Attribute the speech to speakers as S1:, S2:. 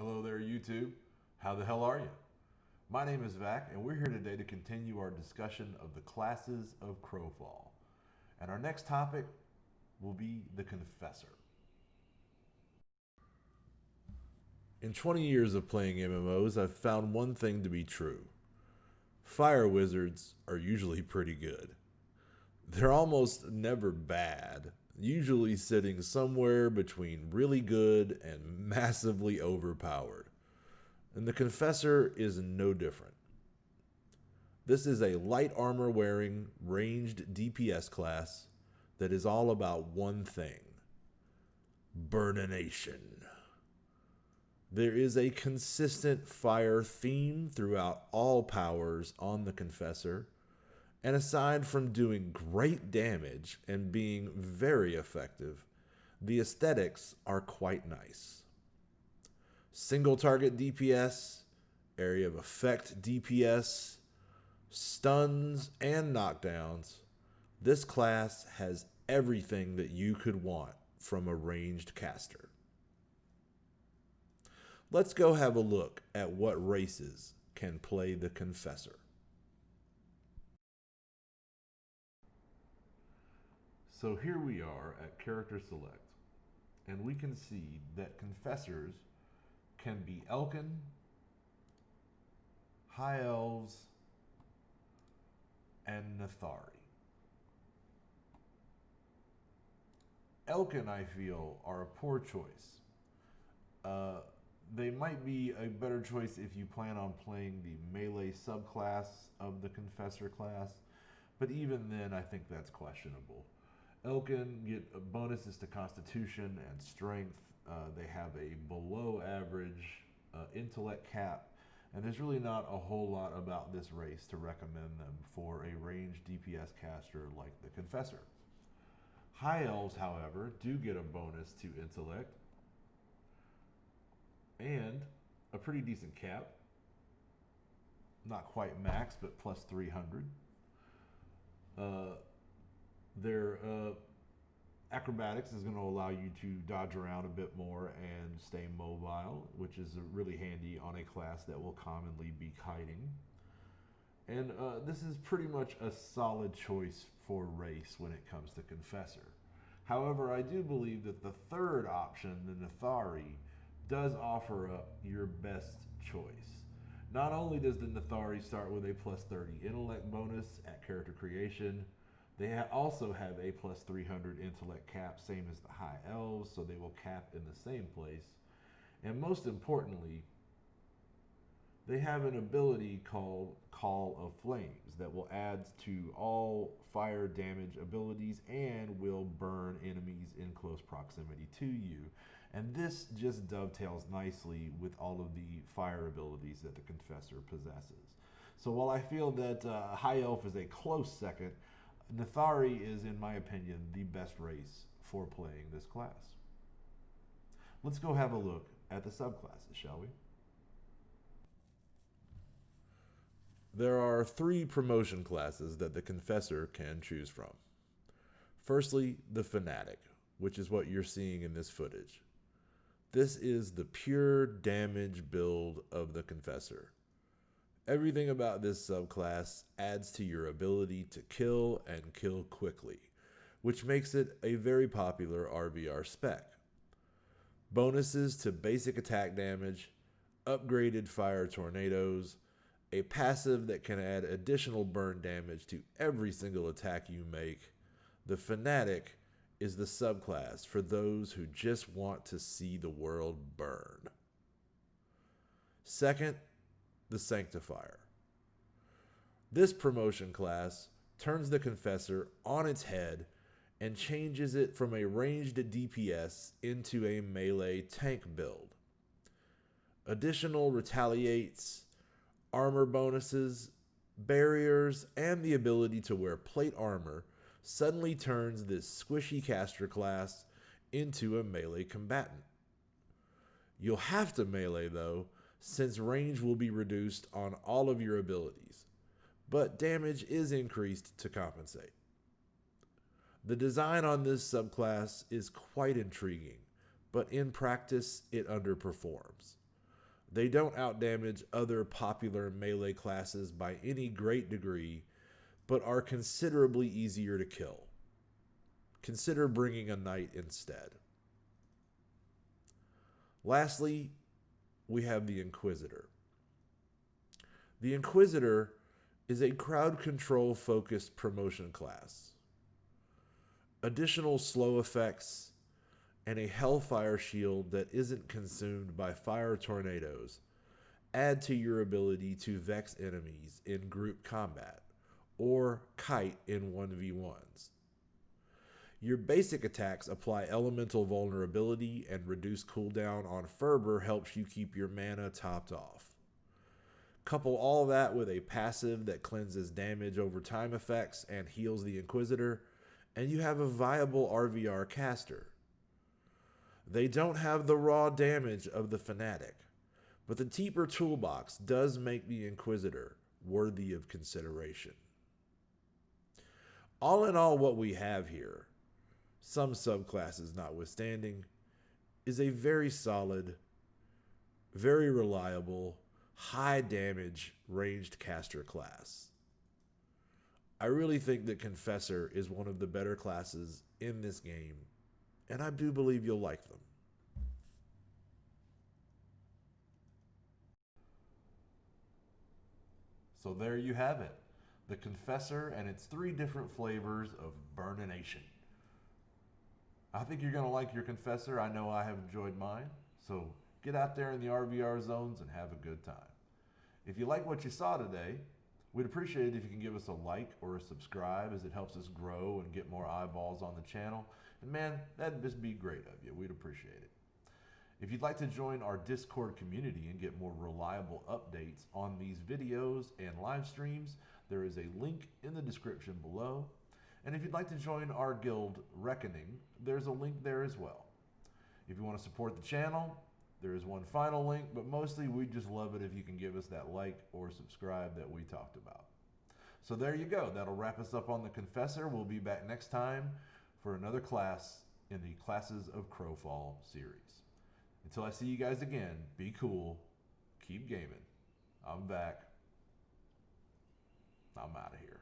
S1: Hello there, YouTube. How the hell are you? My name is Vac, and we're here today to continue our discussion of the classes of Crowfall. And our next topic will be the Confessor. In 20 years of playing MMOs, I've found one thing to be true. Fire wizards are usually pretty good. They're almost never bad, usually sitting somewhere between really good and massively overpowered. And the Confessor is no different. This is a light armor wearing, ranged DPS class that is all about one thing: burnination. There is a consistent fire theme throughout all powers on the Confessor, and aside from doing great damage and being very effective, the aesthetics are quite nice. Single target DPS, area of effect DPS, stuns, and knockdowns. This class has everything that you could want from a ranged caster. Let's go have a look at what races can play the Confessor. So here we are at Character Select, and we can see that Confessors can be Elkin, High Elves, and Nethari. Elkin, I feel, are a poor choice. They might be a better choice if you plan on playing the melee subclass of the Confessor class, but even then I think that's questionable. Elkin get bonuses to Constitution and Strength. They have a below average intellect cap, and there's really not a whole lot about this race to recommend them for a ranged DPS caster like the Confessor. High Elves, however, do get a bonus to intellect and a pretty decent cap. Not quite max, but plus 300. Their acrobatics is going to allow you to dodge around a bit more and stay mobile, which is really handy on a class that will commonly be kiting. And this is pretty much a solid choice for race when it comes to Confessor. However, I do believe that the third option, the Nethari, does offer up your best choice. Not only does the Nethari start with a plus 30 intellect bonus at character creation, they also have a plus 300 intellect cap, same as the High Elves, so they will cap in the same place. And most importantly, they have an ability called Call of Flames that will add to all fire damage abilities and will burn enemies in close proximity to you. And this just dovetails nicely with all of the fire abilities that the Confessor possesses. So while I feel that High Elf is a close second, Nethari is, in my opinion, the best race for playing this class. Let's go have a look at the subclasses, shall we? There are 3 promotion classes that the Confessor can choose from. Firstly, the Fanatic, which is what you're seeing in this footage. This is the pure damage build of the Confessor. Everything about this subclass adds to your ability to kill and kill quickly, which makes it a very popular RVR spec. Bonuses to basic attack damage, upgraded fire tornadoes, a passive that can add additional burn damage to every single attack you make. The Fanatic is the subclass for those who just want to see the world burn. Second, the Sanctifier. This promotion class turns the Confessor on its head and changes it from a ranged DPS into a melee tank build. Additional retaliates, armor bonuses, barriers, and the ability to wear plate armor suddenly turns this squishy caster class into a melee combatant. You'll have to melee though, since range will be reduced on all of your abilities, but damage is increased to compensate. The design on this subclass is quite intriguing, but in practice it underperforms. They don't outdamage other popular melee classes by any great degree, but are considerably easier to kill. Consider bringing a knight instead. Lastly, we have the Inquisitor. The Inquisitor is a crowd control focused promotion class. Additional slow effects and a hellfire shield that isn't consumed by fire tornadoes add to your ability to vex enemies in group combat or kite in 1v1s. Your basic attacks apply elemental vulnerability, and reduced cooldown on fervor helps you keep your mana topped off. Couple all that with a passive that cleanses damage over time effects and heals the Inquisitor, and you have a viable RVR caster. They don't have the raw damage of the Fanatic, but the deeper toolbox does make the Inquisitor worthy of consideration. All in all, what we have here, some subclasses notwithstanding, is a very solid, very reliable, high damage ranged caster class. I really think that Confessor is one of the better classes in this game, and I do believe you'll like them. So there you have it, the Confessor and its 3 different flavors of burnination. I think you're going to like your Confessor. I know I have enjoyed mine. So get out there in the RVR zones and have a good time. If you like what you saw today, we'd appreciate it if you can give us a like or a subscribe, as it helps us grow and get more eyeballs on the channel. And man, that'd just be great of you. We'd appreciate it. If you'd like to join our Discord community and get more reliable updates on these videos and live streams, there is a link in the description below. And if you'd like to join our guild, Reckoning, there's a link there as well. If you want to support the channel, there is one final link, but mostly we just love it if you can give us that like or subscribe that we talked about. So there you go. That'll wrap us up on the Confessor. We'll be back next time for another class in the Classes of Crowfall series. Until I see you guys again, be cool, keep gaming. I'm back. I'm out of here.